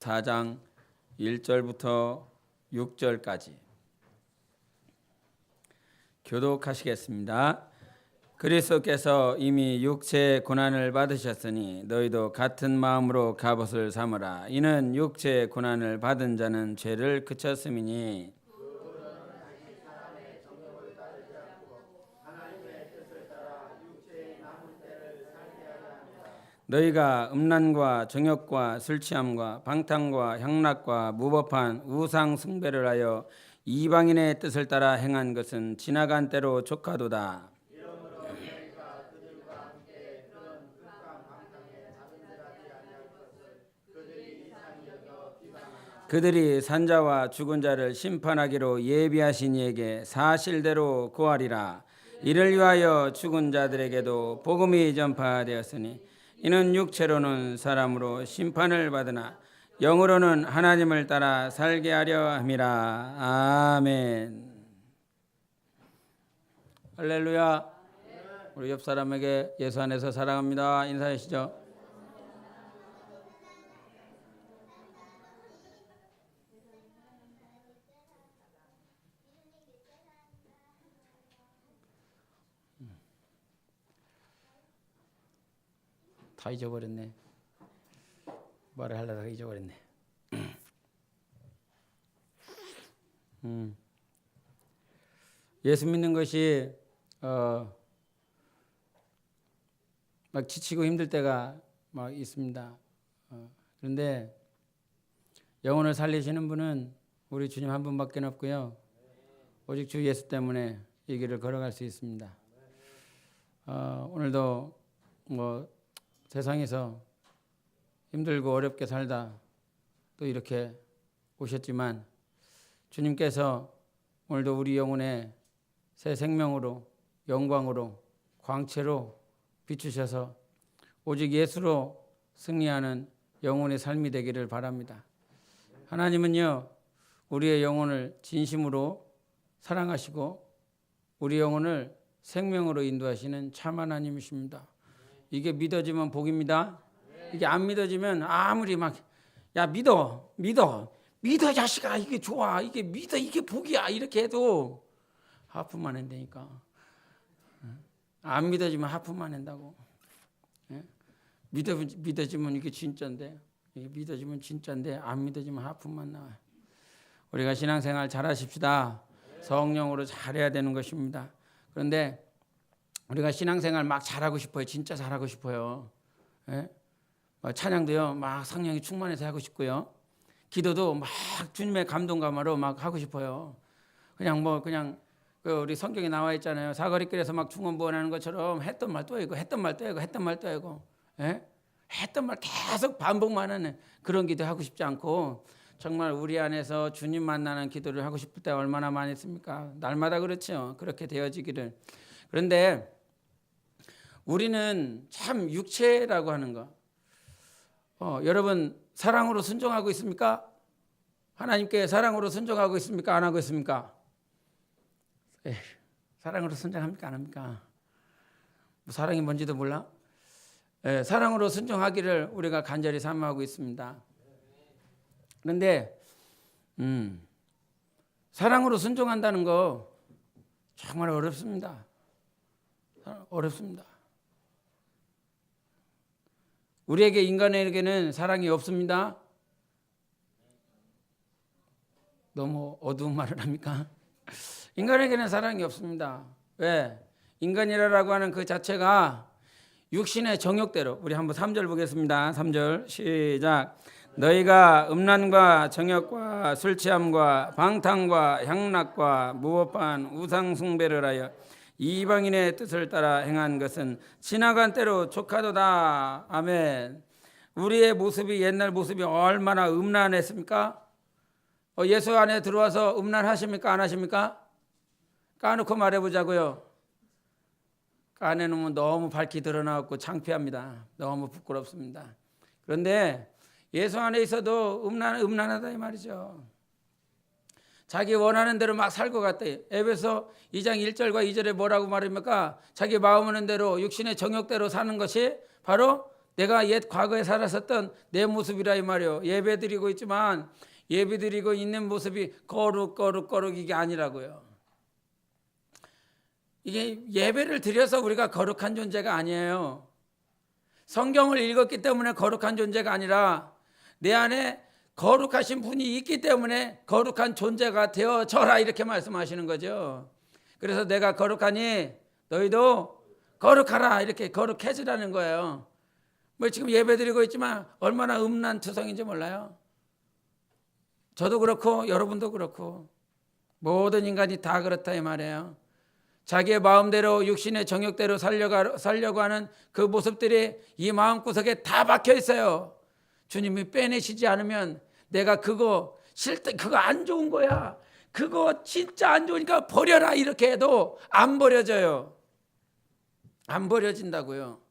4장 1절부터 6절까지 교독하시겠습니다. 그리스도께서 이미 육체의 고난을 받으셨으니 너희도 같은 마음으로 갑옷을 삼으라. 이는 육체의 고난을 받은 자는 죄를 그쳤음이니 너희가 음란과 정욕과 술취함과 방탕과 향락과 무법한 우상 숭배를 하여 이방인의 뜻을 따라 행한 것은 지나간 때로 족하도다. 그들이 산자와 죽은 자를 심판하기로 예비하신 이에게 사실대로 고하리라. 이를 위하여 죽은 자들에게도 복음이 전파되었으니 이는 육체로는 사람으로 심판을 받으나 영으로는 하나님을 따라 살게 하려 함이라. 아멘. 할렐루야. 우리 옆 사람에게 예수 안에서 사랑합니다 인사하시죠. 다 잊어버렸네. 말을 하려다가 잊어버렸네. 예수 믿는 것이 막 지치고 힘들 때가 막 있습니다. 그런데 영혼을 살리시는 분은 우리 주님 한 분밖에 없고요. 오직 주 예수 때문에 이 길을 걸어갈 수 있습니다. 오늘도 세상에서 힘들고 어렵게 살다 또 이렇게 오셨지만 주님께서 오늘도 우리 영혼에 새 생명으로 영광으로 광채로 비추셔서 오직 예수로 승리하는 영혼의 삶이 되기를 바랍니다. 하나님은요 우리의 영혼을 진심으로 사랑하시고 우리 영혼을 생명으로 인도하시는 참 하나님이십니다. 이게 믿어지면 복입니다. 이게 안 믿어지면 아무리 막 야 믿어 자식아 이게 좋아 이게 믿어 이게 복이야 이렇게 해도 하품만 한다니까. 안 믿어지면 하품만 한다고. 믿어지면 이게 진짜인데 이게 믿어지면 진짜인데 안 믿어지면 하품만 나와요. 우리가 신앙생활 잘하십시다. 성령으로 잘해야 되는 것입니다. 그런데 우리가 신앙생활 막 잘하고 싶어요. 진짜 잘하고 싶어요. 찬양도요 막 성령이 충만해서 하고 싶고요. 기도도 막 주님의 감동감으로 막 하고 싶어요. 그냥 우리 성경에 나와 있잖아요. 사거리길에서 막 중언부언하는 것처럼 했던 말 또 하고 했던 말 또 하고 했던 말 계속 반복만 하는 그런 기도 하고 싶지 않고 정말 우리 안에서 주님 만나는 기도를 하고 싶을 때 얼마나 많이 했습니까? 날마다 그렇죠. 그렇게 되어지기를. 그런데 우리는 참 육체라고 하는 거 여러분 사랑으로 순종하고 있습니까? 하나님께 사랑으로 순종하고 있습니까? 안 하고 있습니까? 사랑으로 순종합니까? 안 합니까? 사랑이 뭔지도 몰라? 사랑으로 순종하기를 우리가 간절히 사모하고 있습니다. 그런데 사랑으로 순종한다는 거 정말 어렵습니다. 어렵습니다. 우리에게 인간에게는 사랑이 없습니다. 너무 어두운 말을 합니까? 인간에게는 사랑이 없습니다. 왜? 인간이라고 하는 그 자체가 육신의 정욕대로. 우리 한번 3절 보겠습니다. 3절 시작. 너희가 음란과 정욕과 술취함과 방탕과 향락과 무법한 우상 숭배를 하여 이방인의 뜻을 따라 행한 것은 지나간 때로 족하도다. 아멘. 우리의 모습이 옛날 모습이 얼마나 음란했습니까? 예수 안에 들어와서 음란하십니까? 안 하십니까? 까놓고 말해보자고요. 까내놓으면 너무 밝히 드러나고 창피합니다. 너무 부끄럽습니다. 그런데 예수 안에 있어도 음란하다 이 말이죠. 자기 원하는 대로 막 살 것 같아요. 에베소 2장 1절과 2절에 뭐라고 말합니까? 자기 마음 하는 대로 육신의 정욕대로 사는 것이 바로 내가 옛 과거에 살았었던 내 모습이라 이 말이요. 예배드리고 있지만 예배드리고 있는 모습이 거룩 이게 아니라고요. 이게 예배를 드려서 우리가 거룩한 존재가 아니에요. 성경을 읽었기 때문에 거룩한 존재가 아니라 내 안에 거룩하신 분이 있기 때문에 거룩한 존재가 되어져라 이렇게 말씀하시는 거죠. 그래서 내가 거룩하니 너희도 거룩하라 이렇게 거룩해지라는 거예요. 뭐 지금 예배드리고 있지만 얼마나 음란투성인지 몰라요. 저도 그렇고 여러분도 그렇고 모든 인간이 다 그렇다 이 말이에요. 자기의 마음대로 육신의 정욕대로 살려고 하는 그 모습들이 이 마음구석에 다 박혀 있어요. 주님이 빼내시지 않으면 내가 그거 싫다, 그거 안 좋은 거야, 그거 진짜 안 좋으니까 버려라 이렇게 해도 안 버려져요. 안 버려진다고요.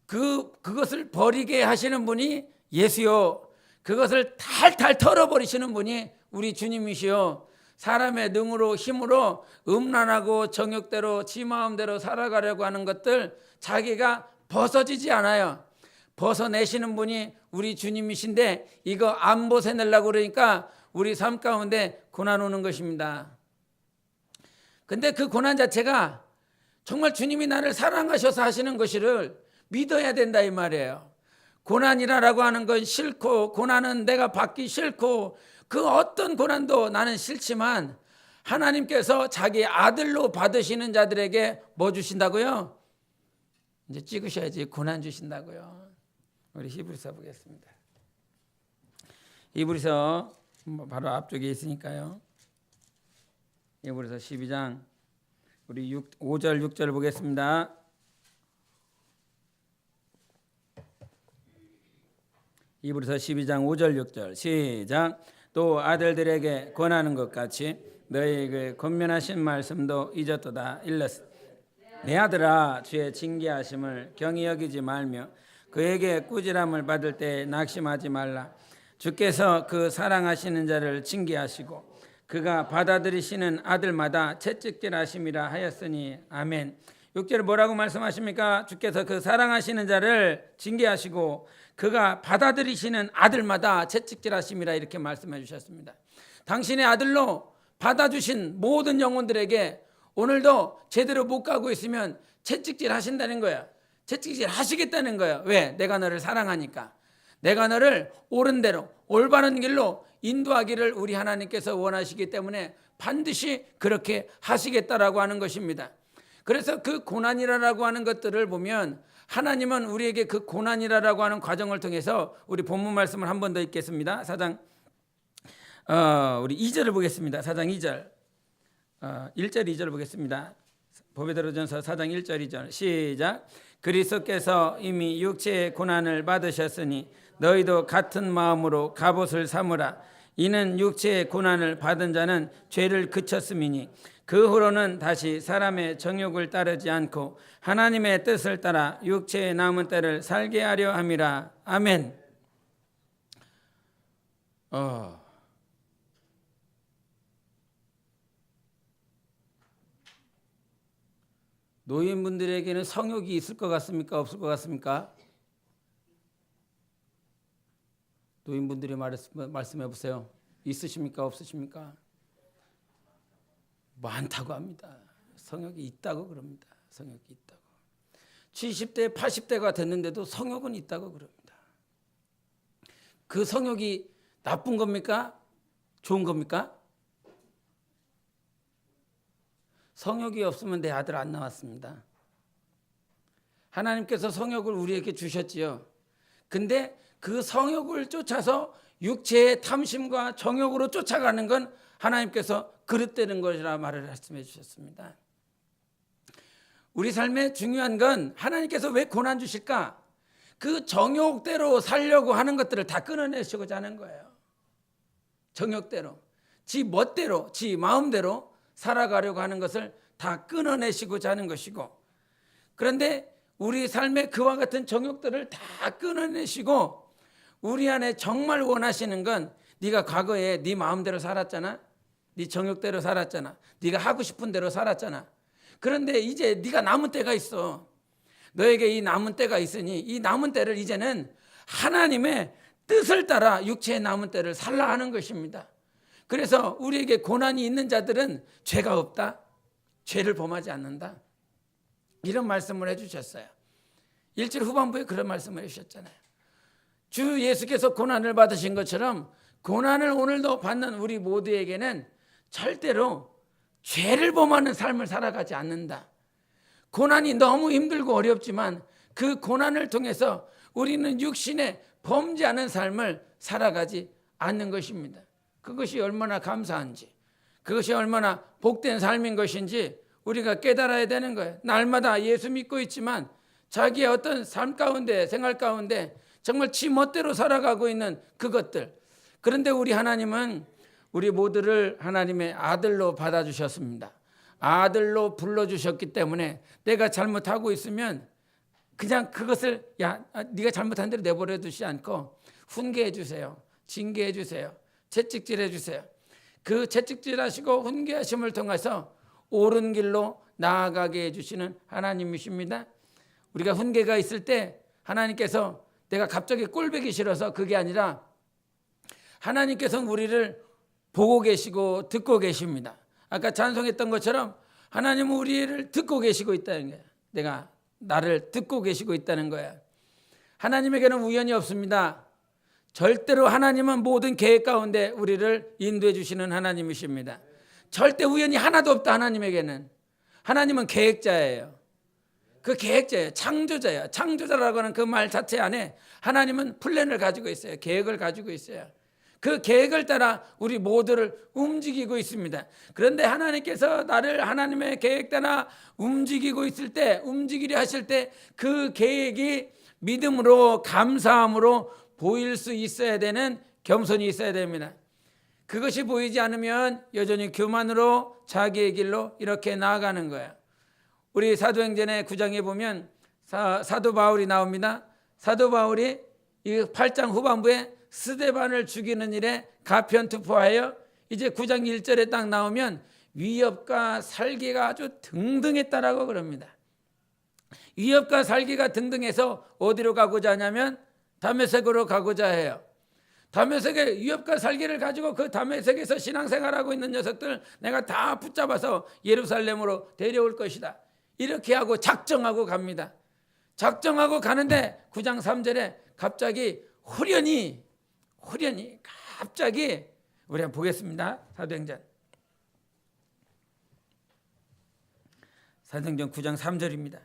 그것을 버리게 하시는 분이 예수요. 그것을 탈탈 털어버리시는 분이 우리 주님이시요. 사람의 능으로 힘으로 음란하고 정욕대로 지 마음대로 살아가려고 하는 것들 자기가 벗어지지 않아요. 벗어내시는 분이 우리 주님이신데 이거 안 벗어내려고 그러니까 우리 삶 가운데 고난 오는 것입니다. 근데 그 고난 자체가 정말 주님이 나를 사랑하셔서 하시는 것을 믿어야 된다 이 말이에요. 고난이라고 하는 건 싫고 고난은 내가 받기 싫고 그 어떤 고난도 나는 싫지만 하나님께서 자기 아들로 받으시는 자들에게 뭐 주신다고요? 이제 찍으셔야지. 고난 주신다고요. 우리 히브리서 보겠습니다. 히브리서 바로 앞쪽에 있으니까요. 히브리서 12장 우리 5절 6절 보겠습니다. 히브리서 12장 5절 6절 시작. 또 아들들에게 권하는 것 같이 너희에게 권면하신 말씀도 잊었도다. 일렀으 내 아들아 주의 징계하심을 경히 여기지 말며 그에게 꾸지람을 받을 때 낙심하지 말라. 주께서 그 사랑하시는 자를 징계하시고 그가 받아들이시는 아들마다 채찍질하심이라 하였으니 아멘. 6절에 뭐라고 말씀하십니까? 주께서 그 사랑하시는 자를 징계하시고 그가 받아들이시는 아들마다 채찍질하심이라 이렇게 말씀해 주셨습니다. 당신의 아들로 받아주신 모든 영혼들에게 오늘도 제대로 못 가고 있으면 채찍질 하신다는 거야. 채찍질 하시겠다는 거야. 왜? 내가 너를 사랑하니까. 내가 너를 옳은 대로 올바른 길로 인도하기를 우리 하나님께서 원하시기 때문에 반드시 그렇게 하시겠다라고 하는 것입니다. 그래서 그 고난이라고 하는 것들을 보면 하나님은 우리에게 그 고난이라고 하는 과정을 통해서 우리 본문 말씀을 한 번 더 읽겠습니다. 4장 우리 2절을 보겠습니다. 4장 2절 1절 2절을 보겠습니다. 보배드로전서 4장 1절 2절 시작. 그리스도께서 이미 육체의 고난을 받으셨으니 너희도 같은 마음으로 갑옷을 삼으라. 이는 육체의 고난을 받은 자는 죄를 그쳤음이니 그 후로는 다시 사람의 정욕을 따르지 않고 하나님의 뜻을 따라 육체의 남은 때를 살게 하려 함이라. 아멘. 노인분들에게는 성욕이 있을 것 같습니까? 없을 것 같습니까? 노인분들이 말씀해 보세요. 있으십니까? 없으십니까? 많다고 합니다. 성욕이 있다고 그럽니다. 성욕이 있다고. 70대, 80대가 됐는데도 성욕은 있다고 그럽니다. 그 성욕이 나쁜 겁니까? 좋은 겁니까? 성욕이 없으면 내 아들 안 나왔습니다. 하나님께서 성욕을 우리에게 주셨지요. 근데 그 성욕을 쫓아서 육체의 탐심과 정욕으로 쫓아가는 건 하나님께서 그릇되는 것이라 말을 말씀해 주셨습니다. 우리 삶에 중요한 건 하나님께서 왜 고난 주실까? 그 정욕대로 살려고 하는 것들을 다 끊어내시고자 하는 거예요. 정욕대로, 지 멋대로, 지 마음대로 살아가려고 하는 것을 다 끊어내시고자 하는 것이고, 그런데 우리 삶의 그와 같은 정욕들을 다 끊어내시고 우리 안에 정말 원하시는 건 네가 과거에 네 마음대로 살았잖아. 네 정욕대로 살았잖아. 네가 하고 싶은 대로 살았잖아. 그런데 이제 네가 남은 때가 있어. 너에게 이 남은 때가 있으니 이 남은 때를 이제는 하나님의 뜻을 따라 육체의 남은 때를 살라 하는 것입니다. 그래서 우리에게 고난이 있는 자들은 죄가 없다, 죄를 범하지 않는다, 이런 말씀을 해주셨어요. 1절 후반부에 그런 말씀을 해주셨잖아요. 주 예수께서 고난을 받으신 것처럼 고난을 오늘도 받는 우리 모두에게는 절대로 죄를 범하는 삶을 살아가지 않는다. 고난이 너무 힘들고 어렵지만 그 고난을 통해서 우리는 육신에 범죄하는 삶을 살아가지 않는 것입니다. 그것이 얼마나 감사한지, 그것이 얼마나 복된 삶인 것인지 우리가 깨달아야 되는 거예요. 날마다 예수 믿고 있지만 자기의 어떤 삶 가운데, 생활 가운데 정말 지 멋대로 살아가고 있는 그것들. 그런데 우리 하나님은 우리 모두를 하나님의 아들로 받아주셨습니다. 아들로 불러주셨기 때문에 내가 잘못하고 있으면 그냥 그것을 네가 잘못한 대로 내버려 두지 않고 훈계해 주세요. 징계해 주세요. 채찍질해 주세요. 그 채찍질하시고 훈계하심을 통해서 옳은 길로 나아가게 해주시는 하나님이십니다. 우리가 훈계가 있을 때 하나님께서 내가 갑자기 꼴보기 싫어서 그게 아니라 하나님께서는 우리를 보고 계시고 듣고 계십니다. 아까 찬송했던 것처럼 하나님은 우리를 듣고 계시고 있다는 거예요. 내가 나를 듣고 계시고 있다는 거예요. 하나님에게는 우연이 없습니다. 절대로 하나님은 모든 계획 가운데 우리를 인도해 주시는 하나님이십니다. 절대 우연이 하나도 없다. 하나님에게는. 하나님은 계획자예요. 그 계획자예요. 창조자예요. 창조자라고 하는 그 말 자체 안에 하나님은 플랜을 가지고 있어요. 계획을 가지고 있어요. 그 계획을 따라 우리 모두를 움직이고 있습니다. 그런데 하나님께서 나를 하나님의 계획 따라 움직이고 있을 때, 움직이려 하실 때 그 계획이 믿음으로, 감사함으로 보일 수 있어야 되는 겸손이 있어야 됩니다. 그것이 보이지 않으면 여전히 교만으로 자기의 길로 이렇게 나아가는 거예요. 우리 사도행전의 9장에 보면 사도 바울이 나옵니다. 사도 바울이 이 8장 후반부에 스데반을 죽이는 일에 가편투포하여 이제 9장 1절에 딱 나오면 위협과 살기가 아주 등등했다라고 그럽니다. 위협과 살기가 등등해서 어디로 가고자 하냐면 다메섹으로 가고자 해요. 다메섹의 위협과 살기를 가지고 그 다메섹에서 신앙생활하고 있는 녀석들 내가 다 붙잡아서 예루살렘으로 데려올 것이다. 이렇게 하고 작정하고 갑니다. 작정하고 가는데 9장 3절에 갑자기 후련히 갑자기 우리 한번 보겠습니다. 사도행전 9장 3절입니다.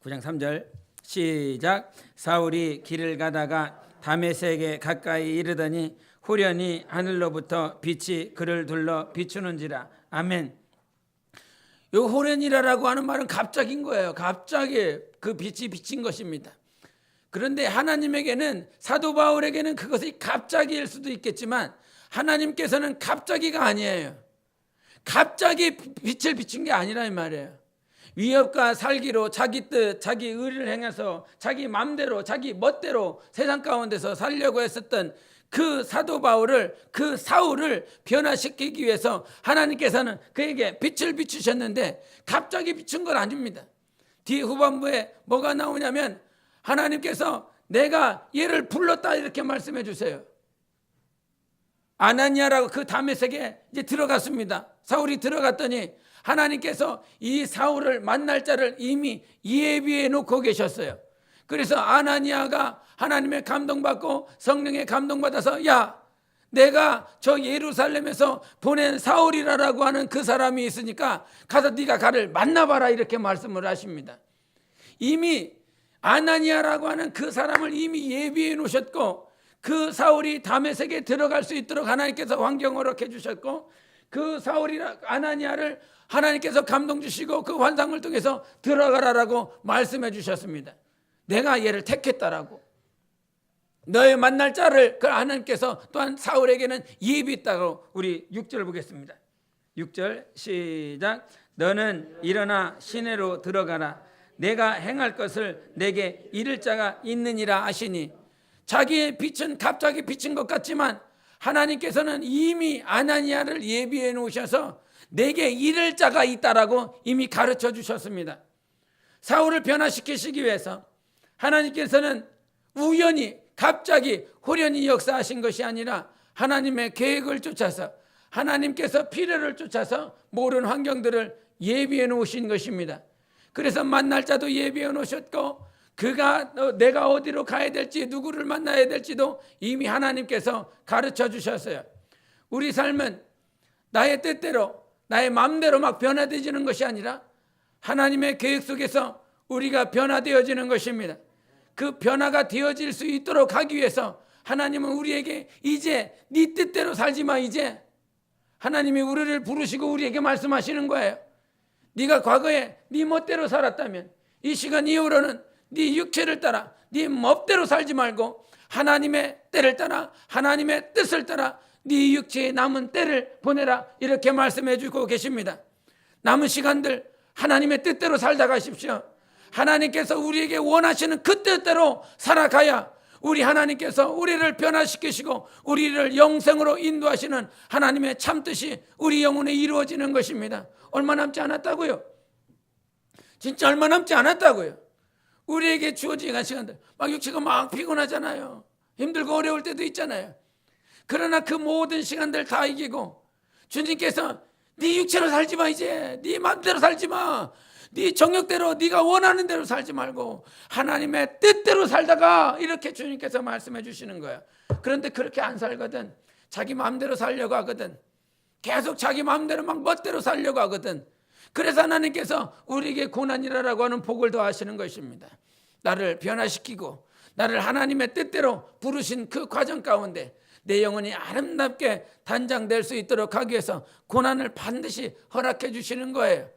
9장 3절 시작. 사울이 길을 가다가 다메섹에 가까이 이르더니 후련히 하늘로부터 빛이 그를 둘러 비추는지라. 아멘. 이 호련이라고 하는 말은 갑자기인 거예요. 갑자기 그 빛이 비친 것입니다. 그런데 하나님에게는, 사도 바울에게는 그것이 갑자기일 수도 있겠지만 하나님께서는 갑자기가 아니에요. 갑자기 빛을 비친 게 아니라 이 말이에요. 위협과 살기로 자기 뜻, 자기 의를 행해서 자기 마음대로, 자기 멋대로 세상 가운데서 살려고 했었던 그 사도 바울을, 그 사울을 변화시키기 위해서 하나님께서는 그에게 빛을 비추셨는데 갑자기 비춘 건 아닙니다. 뒤 후반부에 뭐가 나오냐면 하나님께서 내가 얘를 불렀다 이렇게 말씀해 주세요. 아나니아라고 그 다메섹에 이제 들어갔습니다. 사울이 들어갔더니 하나님께서 이 사울을 만날 자를 이미 예비해 놓고 계셨어요. 그래서 아나니아가 하나님의 감동받고 성령의 감동받아서 야, 내가 저 예루살렘에서 보낸 사울이라고 하는 그 사람이 있으니까 가서 네가 가를 만나봐라 이렇게 말씀을 하십니다. 이미 아나니아라고 하는 그 사람을 이미 예비해 놓으셨고 그 사울이 다메섹에 들어갈 수 있도록 하나님께서 환경 허락해 주셨고 그 사울이나 아나니아를 하나님께서 감동 주시고 그 환상을 통해서 들어가라라고 말씀해 주셨습니다. 내가 얘를 택했다라고. 너의 만날 자를 그 하나님께서 또한 사울에게는 예비했다고. 우리 6절 보겠습니다. 6절 시작. 너는 일어나 시내로 들어가라. 내가 행할 것을 내게 이를 자가 있느니라 하시니. 자기의 빛은 갑자기 비친 것 같지만 하나님께서는 이미 아나니아를 예비해 놓으셔서 내게 이를 자가 있다라고 이미 가르쳐 주셨습니다. 사울을 변화시키시기 위해서 하나님께서는 우연히 갑자기 호련히 역사하신 것이 아니라 하나님의 계획을 쫓아서 하나님께서 필요를 쫓아서 모든 환경들을 예비해 놓으신 것입니다. 그래서 만날 자도 예비해 놓으셨고 내가 어디로 가야 될지 누구를 만나야 될지도 이미 하나님께서 가르쳐 주셨어요. 우리 삶은 나의 뜻대로 나의 마음대로 막 변화되지는 것이 아니라 하나님의 계획 속에서 우리가 변화되어지는 것입니다. 그 변화가 되어질 수 있도록 하기 위해서 하나님은 우리에게 이제 네 뜻대로 살지 마. 이제 하나님이 우리를 부르시고 우리에게 말씀하시는 거예요. 네가 과거에 네 멋대로 살았다면 이 시간 이후로는 네 육체를 따라 네 멋대로 살지 말고 하나님의 때를 따라 하나님의 뜻을 따라 네 육체에 남은 때를 보내라, 이렇게 말씀해 주고 계십니다. 남은 시간들 하나님의 뜻대로 살다 가십시오. 하나님께서 우리에게 원하시는 그 뜻대로 살아가야 우리 하나님께서 우리를 변화시키시고 우리를 영생으로 인도하시는 하나님의 참뜻이 우리 영혼에 이루어지는 것입니다. 얼마 남지 않았다고요? 진짜 얼마 남지 않았다고요? 우리에게 주어진 시간들 막 육체가 막 피곤하잖아요. 힘들고 어려울 때도 있잖아요. 그러나 그 모든 시간들 다 이기고 주님께서 네 육체로 살지 마. 이제 네 마음대로 살지 마. 네 정욕대로 네가 원하는 대로 살지 말고 하나님의 뜻대로 살다가, 이렇게 주님께서 말씀해 주시는 거예요. 그런데 그렇게 안 살거든. 자기 마음대로 살려고 하거든. 계속 자기 마음대로 막 멋대로 살려고 하거든. 그래서 하나님께서 우리에게 고난이라고 하는 복을 더하시는 것입니다. 나를 변화시키고 나를 하나님의 뜻대로 부르신 그 과정 가운데 내 영혼이 아름답게 단장될 수 있도록 하기 위해서 고난을 반드시 허락해 주시는 거예요.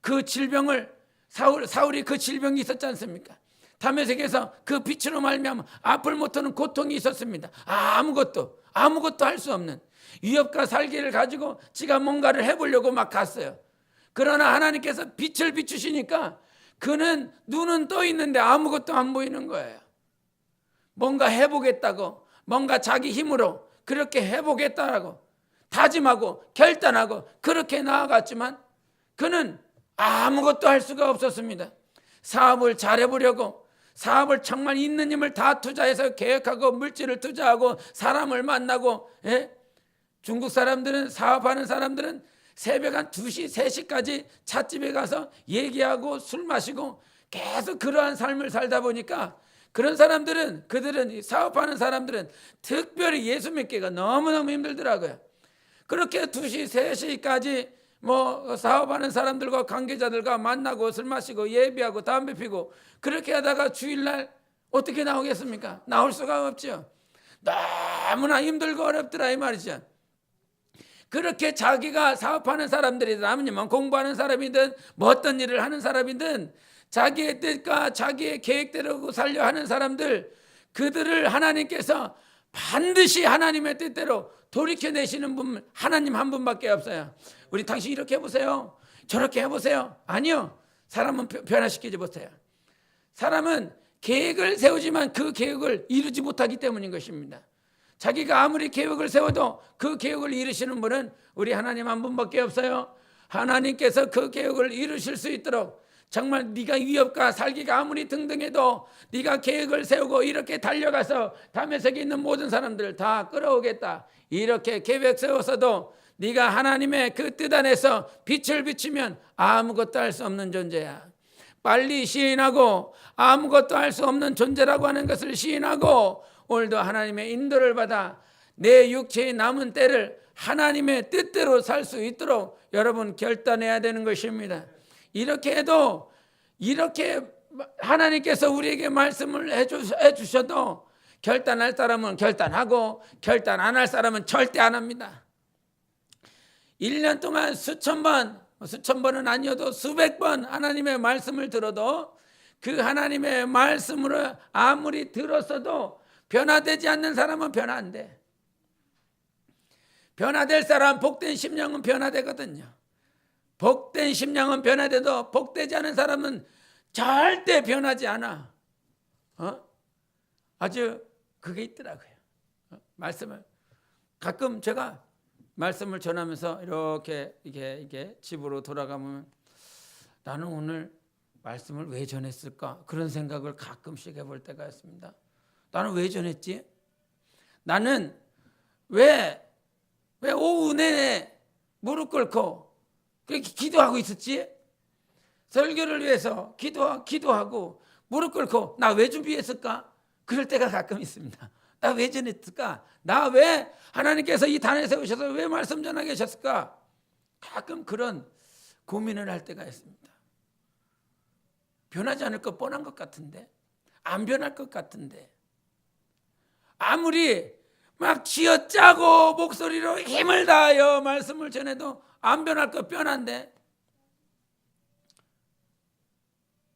그 질병을 사울이 그 질병이 있었지 않습니까? 다메섹에서 그 빛으로 말미암아 앞을 못하는 고통이 있었습니다. 아무것도 할 수 없는 위협과 살기를 가지고 지가 뭔가를 해보려고 막 갔어요. 그러나 하나님께서 빛을 비추시니까 그는 눈은 떠 있는데 아무것도 안 보이는 거예요. 뭔가 해보겠다고, 뭔가 자기 힘으로 그렇게 해보겠다라고 다짐하고 결단하고 그렇게 나아갔지만 그는 아무것도 할 수가 없었습니다. 사업을 잘해보려고, 사업을 정말 있는 힘을 다 투자해서 계획하고 물질을 투자하고 사람을 만나고, 중국 사람들은, 사업하는 사람들은 새벽 한 2시, 3시까지 찻집에 가서 얘기하고 술 마시고 계속 그러한 삶을 살다 보니까 그런 사람들은, 그들은, 사업하는 사람들은 특별히 예수 믿기가 너무너무 힘들더라고요. 그렇게 2시, 3시까지 사업하는 사람들과 관계자들과 만나고 술 마시고 예배하고 담배 피고 그렇게 하다가 주일날 어떻게 나오겠습니까? 나올 수가 없죠. 너무나 힘들고 어렵더라 이 말이죠. 그렇게 자기가 사업하는 사람들이든 아니면 공부하는 사람이든 뭐 어떤 일을 하는 사람이든 자기의 뜻과 자기의 계획대로 살려 하는 사람들, 그들을 하나님께서 반드시 하나님의 뜻대로 돌이켜내시는 분 하나님 한 분밖에 없어요. 우리 당신 이렇게 해보세요, 저렇게 해보세요. 아니요, 사람은 변화시키지 못해요. 사람은 계획을 세우지만 그 계획을 이루지 못하기 때문인 것입니다. 자기가 아무리 계획을 세워도 그 계획을 이루시는 분은 우리 하나님 한 분밖에 없어요. 하나님께서 그 계획을 이루실 수 있도록 정말 네가 위협과 살기가 아무리 등등해도 네가 계획을 세우고 이렇게 달려가서 다메섹에 있는 모든 사람들을 다 끌어오겠다, 이렇게 계획 세워서도 네가 하나님의 그 뜻 안에서 빛을 비추면 아무것도 할 수 없는 존재야. 빨리 시인하고 아무것도 할 수 없는 존재라고 하는 것을 시인하고 오늘도 하나님의 인도를 받아 내 육체의 남은 때를 하나님의 뜻대로 살 수 있도록 여러분 결단해야 되는 것입니다. 이렇게 해도, 이렇게 하나님께서 우리에게 말씀을 해주셔도 결단할 사람은 결단하고 결단 안 할 사람은 절대 안 합니다. 1년 동안 수천 번은 아니어도 수백 번 하나님의 말씀을 들어도 그 하나님의 말씀으로 아무리 들었어도 변화되지 않는 사람은 변화 안 돼. 변화될 사람, 복된 심령은 변화되거든요. 복된 심령은 변화돼도 복되지 않은 사람은 절대 변하지 않아. 아주 그게 있더라고요. 말씀을 가끔 제가 말씀을 전하면서 이렇게 이게 집으로 돌아가면 나는 오늘 말씀을 왜 전했을까? 그런 생각을 가끔씩 해볼 때가 있습니다. 나는 왜 전했지? 나는 왜 오후 내내 무릎 꿇고 그렇게 기도하고 있었지? 설교를 위해서 기도하고 무릎 꿇고 나 왜 준비했을까? 그럴 때가 가끔 있습니다. 나 왜 전했을까? 나 왜 하나님께서 이 단에 세우셔서 왜 말씀 전하게 하셨을까? 가끔 그런 고민을 할 때가 있습니다. 변하지 않을 것 뻔한 것 같은데, 안 변할 것 같은데, 아무리 막 쥐어짜고 목소리로 힘을 다하여 말씀을 전해도 안 변할 것 뻔한데,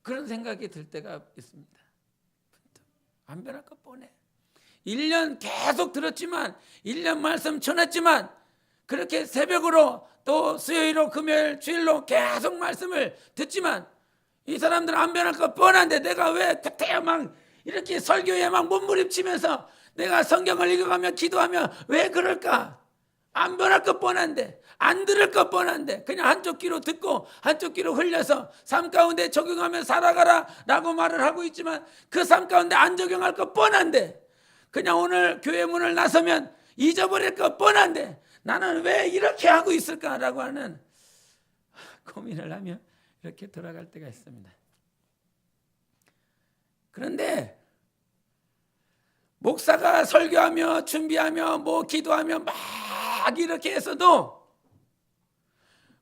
그런 생각이 들 때가 있습니다. 안 변할 것 뻔해. 1년 계속 들었지만, 1년 말씀 전했지만, 그렇게 새벽으로 또 수요일로 금요일 주일로 계속 말씀을 듣지만 이 사람들은 안 변할 것 뻔한데 내가 왜 그때 막 이렇게 설교에 막 몸부림치면서 내가 성경을 읽어가며 기도하며 왜 그럴까? 안 변할 것 뻔한데, 안 들을 것 뻔한데 그냥 한쪽 귀로 듣고 한쪽 귀로 흘려서 삶 가운데 적용하며 살아가라 라고 말을 하고 있지만 그 삶 가운데 안 적용할 것 뻔한데, 그냥 오늘 교회 문을 나서면 잊어버릴 것 뻔한데 나는 왜 이렇게 하고 있을까라고 하는 고민을 하며 이렇게 돌아갈 때가 있습니다. 그런데 목사가 설교하며 준비하며 뭐 기도하며 막 이렇게 했어도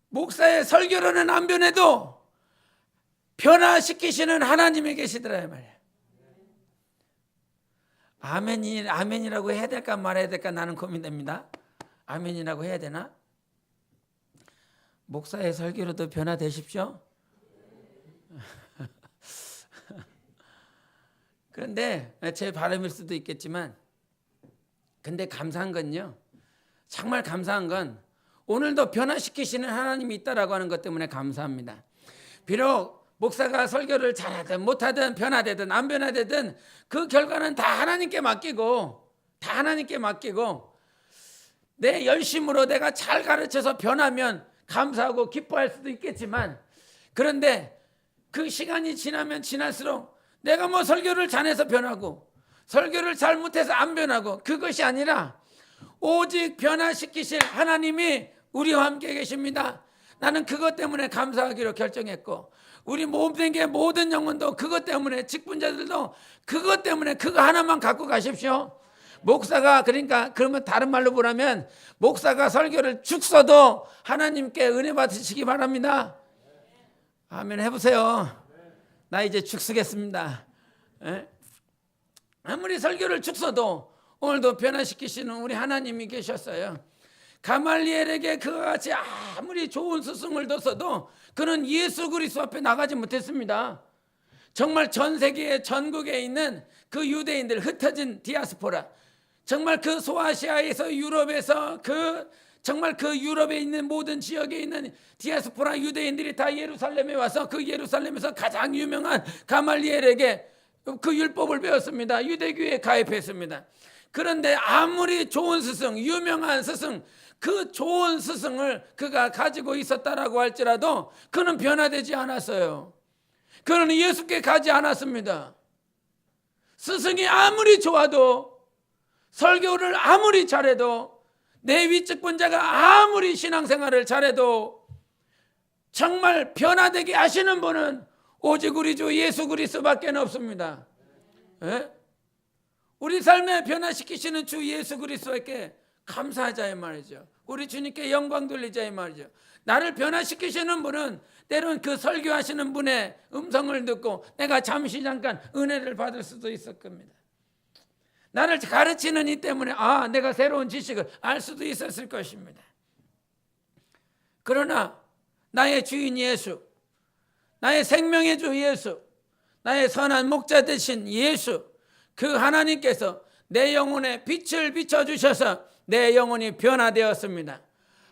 목사의 설교로는 안 변해도 변화시키시는 하나님이 계시더라 말이에요. 아멘이라고 해야 될까 말해야 될까 나는 고민됩니다. 아멘이라고 해야 되나? 목사의 설교로도 변화되십시오. 그런데 제 바람일 수도 있겠지만, 근데 감사한 건요, 정말 감사한 건 오늘도 변화시키시는 하나님이 있다라고 하는 것 때문에 감사합니다. 비록 목사가 설교를 잘하든 못하든 변화되든 안 변화되든 그 결과는 다 하나님께 맡기고 내 열심으로 내가 잘 가르쳐서 변하면 감사하고 기뻐할 수도 있겠지만, 그런데 그 시간이 지나면 지날수록 내가 뭐 설교를 잘해서 변하고 설교를 잘못해서 안 변하고 그것이 아니라 오직 변화시키실 하나님이 우리와 함께 계십니다. 나는 그것 때문에 감사하기로 결정했고, 우리 몸된 모든 영혼도 그것 때문에, 직분자들도 그것 때문에 그거 하나만 갖고 가십시오. 목사가, 그러니까 그러면 다른 말로 보라면 목사가 설교를 죽서도 하나님께 은혜 받으시기 바랍니다. 아멘 해보세요. 나 이제 죽쓰겠습니다. 아무리 설교를 죽서도 오늘도 변화시키시는 우리 하나님이 계셨어요. 가말리엘에게 그와 같이 아무리 좋은 스승을 뒀어도 그는 예수 그리스도 앞에 나가지 못했습니다. 정말 전 세계 전국에 있는 그 유대인들, 흩어진 디아스포라, 정말 그 소아시아에서 유럽에서 정말 그 유럽에 있는 모든 지역에 있는 디아스포라 유대인들이 다 예루살렘에 와서 그 예루살렘에서 가장 유명한 가말리엘에게 그 율법을 배웠습니다. 유대교에 가입했습니다. 그런데 아무리 좋은 스승, 유명한 스승, 그 좋은 스승을 그가 가지고 있었다라고 할지라도 그는 변화되지 않았어요. 그는 예수께 가지 않았습니다. 스승이 아무리 좋아도, 설교를 아무리 잘해도, 내 위측분자가 아무리 신앙생활을 잘해도 정말 변화되게 하시는 분은 오직 우리 주 예수 그리스도밖에 없습니다. 예? 우리 삶에 변화시키시는 주 예수 그리스도에게 감사하자 이 말이죠. 우리 주님께 영광 돌리자 이 말이죠. 나를 변화시키시는 분은 때론 그 설교하시는 분의 음성을 듣고 내가 잠깐 은혜를 받을 수도 있을 겁니다. 나를 가르치는 이 때문에 내가 새로운 지식을 알 수도 있었을 것입니다. 그러나 나의 주인 예수, 나의 생명의 주 예수, 나의 선한 목자 되신 예수, 그 하나님께서 내 영혼에 빛을 비춰주셔서 내 영혼이 변화되었습니다.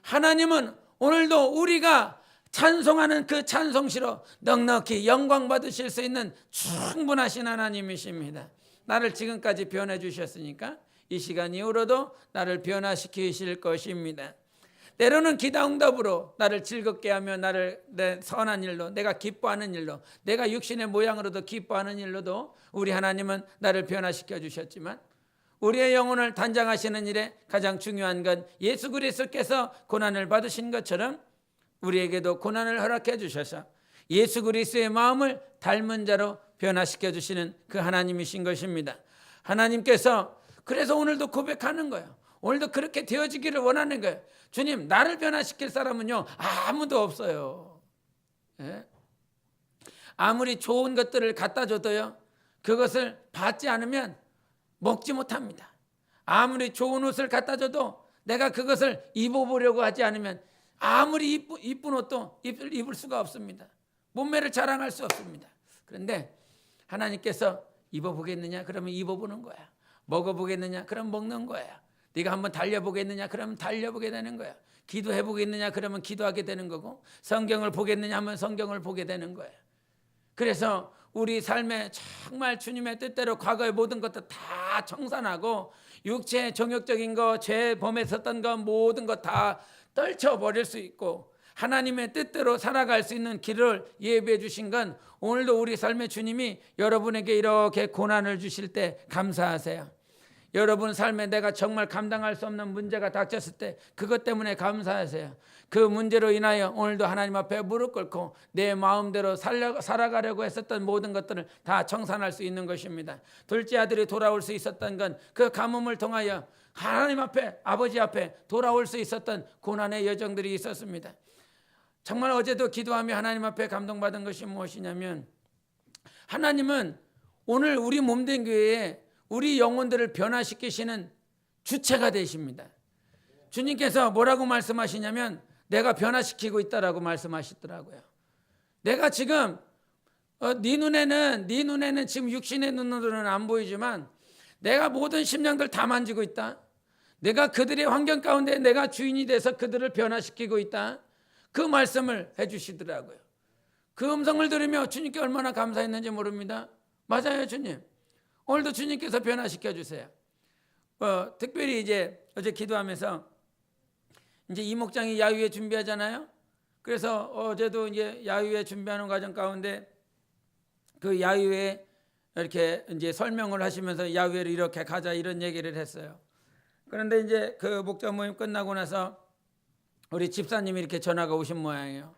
하나님은 오늘도 우리가 찬송하는 그 찬송시로 넉넉히 영광 받으실 수 있는 충분하신 하나님이십니다. 나를 지금까지 변해 주셨으니까 이 시간 이후로도 나를 변화시키실 것입니다. 때로는 기도 응답으로 나를 즐겁게 하며 나를 내 선한 일로, 내가 기뻐하는 일로, 내가 육신의 모양으로도 기뻐하는 일로도 우리 하나님은 나를 변화시켜 주셨지만, 우리의 영혼을 단장하시는 일에 가장 중요한 건 예수 그리스도께서 고난을 받으신 것처럼 우리에게도 고난을 허락해 주셔서 예수 그리스도의 마음을 닮은 자로 변화시켜 주시는 그 하나님이신 것입니다. 하나님께서 그래서 오늘도 고백하는 거예요. 오늘도 그렇게 되어지기를 원하는 거예요. 주님, 나를 변화시킬 사람은요 아무도 없어요. 예? 아무리 좋은 것들을 갖다 줘도요 그것을 받지 않으면 먹지 못합니다. 아무리 좋은 옷을 갖다 줘도 내가 그것을 입어보려고 하지 않으면 아무리 이쁜 옷도 입을 수가 없습니다. 몸매를 자랑할 수 없습니다. 그런데 하나님께서 입어보겠느냐? 그러면 입어보는 거야. 먹어보겠느냐? 그럼 먹는 거야. 네가 한번 달려보겠느냐? 그러면 달려보게 되는 거야. 기도해보겠느냐? 그러면 기도하게 되는 거고, 성경을 보겠느냐 하면 성경을 보게 되는 거야. 그래서 우리 삶에 정말 주님의 뜻대로 과거의 모든 것도 다 청산하고 육체의 정욕적인 거, 죄 범했었던 거 모든 거 다 떨쳐버릴 수 있고 하나님의 뜻대로 살아갈 수 있는 길을 예비해 주신 건 오늘도 우리 삶의 주님이 여러분에게 이렇게 고난을 주실 때 감사하세요. 여러분 삶에 내가 정말 감당할 수 없는 문제가 닥쳤을 때 그것 때문에 감사하세요. 그 문제로 인하여 오늘도 하나님 앞에 무릎 꿇고 내 마음대로 살아가려고 했었던 모든 것들을 다 청산할 수 있는 것입니다. 둘째 아들이 돌아올 수 있었던 건 그 가뭄을 통하여 하나님 앞에, 아버지 앞에 돌아올 수 있었던 고난의 여정들이 있었습니다. 정말 어제도 기도하며 하나님 앞에 감동받은 것이 무엇이냐면, 하나님은 오늘 우리 몸된 교회에 우리 영혼들을 변화시키시는 주체가 되십니다. 주님께서 뭐라고 말씀하시냐면 내가 변화시키고 있다라고 말씀하시더라고요. 내가 지금 네 눈에는 지금 육신의 눈으로는 안 보이지만 내가 모든 심령들 다 만지고 있다. 내가 그들의 환경 가운데 내가 주인이 돼서 그들을 변화시키고 있다. 그 말씀을 해주시더라고요. 그 음성을 들으며 주님께 얼마나 감사했는지 모릅니다. 맞아요, 주님. 오늘도 주님께서 변화시켜 주세요. 특별히 이제 어제 기도하면서 이제 이 목장이 야유회 준비하잖아요. 그래서 어제도 이제 야유회 준비하는 과정 가운데 그 야유회 이렇게 이제 설명을 하시면서 야유회를 이렇게 가자 이런 얘기를 했어요. 그런데 이제 그 목장 모임 끝나고 나서 우리 집사님이 이렇게 전화가 오신 모양이에요.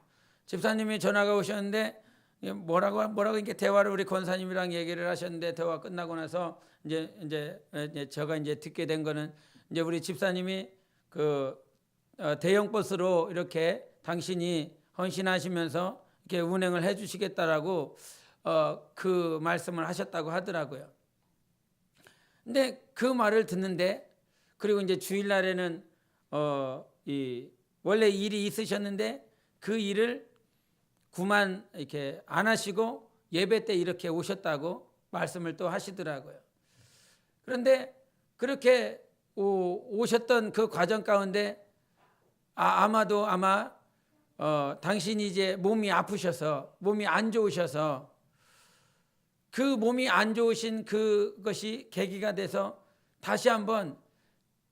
집사님이 전화가 오셨는데 뭐라고 이렇게 대화를 우리 권사님이랑 얘기를 하셨는데 대화 끝나고 나서 이제 제가 이제 듣게 된 거는 이제 우리 집사님이 그 대형 버스로 이렇게 당신이 헌신하시면서 이렇게 운행을 해주시겠다라고 그 말씀을 하셨다고 하더라고요. 근데 그 말을 듣는데 그리고 이제 주일날에는 원래 일이 있으셨는데 그 일을 그만 이렇게 안 하시고 예배 때 이렇게 오셨다고 말씀을 또 하시더라고요. 그런데 그렇게 오셨던 그 과정 가운데 아마 당신이 이제 몸이 아프셔서 몸이 안 좋으셔서 그 몸이 안 좋으신 그것이 계기가 돼서 다시 한번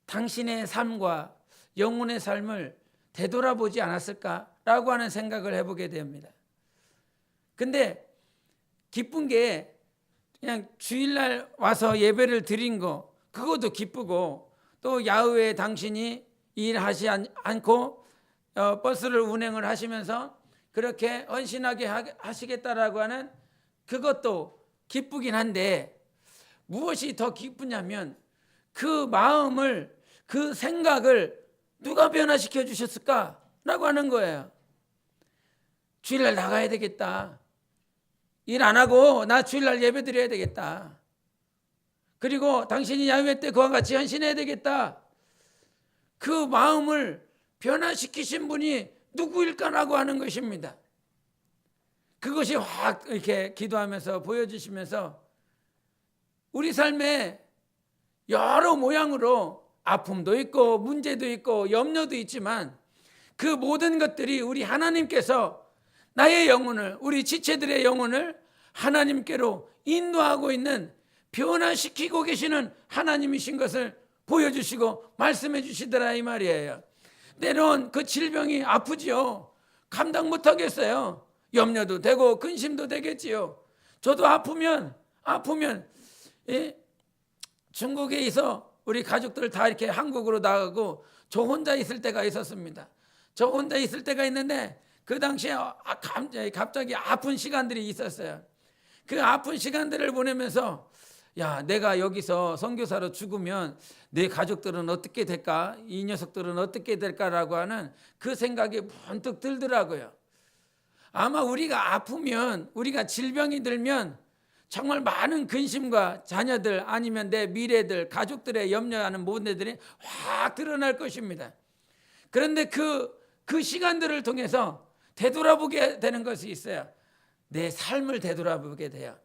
당신의 삶과 영혼의 삶을 되돌아보지 않았을까라고 하는 생각을 해보게 됩니다. 근데 기쁜 게 그냥 주일날 와서 예배를 드린 거 그것도 기쁘고 또 야후에 당신이 일하지 않고 버스를 운행을 하시면서 그렇게 헌신하게 하시겠다라고 하는 그것도 기쁘긴 한데 무엇이 더 기쁘냐면 그 마음을 그 생각을 누가 변화시켜 주셨을까라고 하는 거예요. 주일날 나가야 되겠다. 일 안 하고 나 주일날 예배 드려야 되겠다. 그리고 당신이 야훼 때 그와 같이 헌신해야 되겠다. 그 마음을 변화시키신 분이 누구일까라고 하는 것입니다. 그것이 확 이렇게 기도하면서 보여주시면서 우리 삶에 여러 모양으로 아픔도 있고 문제도 있고 염려도 있지만 그 모든 것들이 우리 하나님께서 나의 영혼을 우리 지체들의 영혼을 하나님께로 인도하고 있는 변화시키고 계시는 하나님이신 것을 보여주시고 말씀해 주시더라 이 말이에요. 때론 그 질병이 아프지요. 감당 못하겠어요. 염려도 되고 근심도 되겠지요. 저도 아프면 예? 중국에 있어 우리 가족들 다 이렇게 한국으로 나가고 저 혼자 있을 때가 있었습니다. 저 혼자 있을 때가 있는데 그 당시에 갑자기 아픈 시간들이 있었어요. 그 아픈 시간들을 보내면서 야, 내가 여기서 선교사로 죽으면 내 가족들은 어떻게 될까? 이 녀석들은 어떻게 될까라고 하는 그 생각이 번뜩 들더라고요. 아마 우리가 아프면, 우리가 질병이 들면 정말 많은 근심과 자녀들 아니면 내 미래들, 가족들의 염려하는 모든 애들이 확 드러날 것입니다. 그런데 그 시간들을 통해서 되돌아보게 되는 것이 있어요. 내 삶을 되돌아보게 돼요.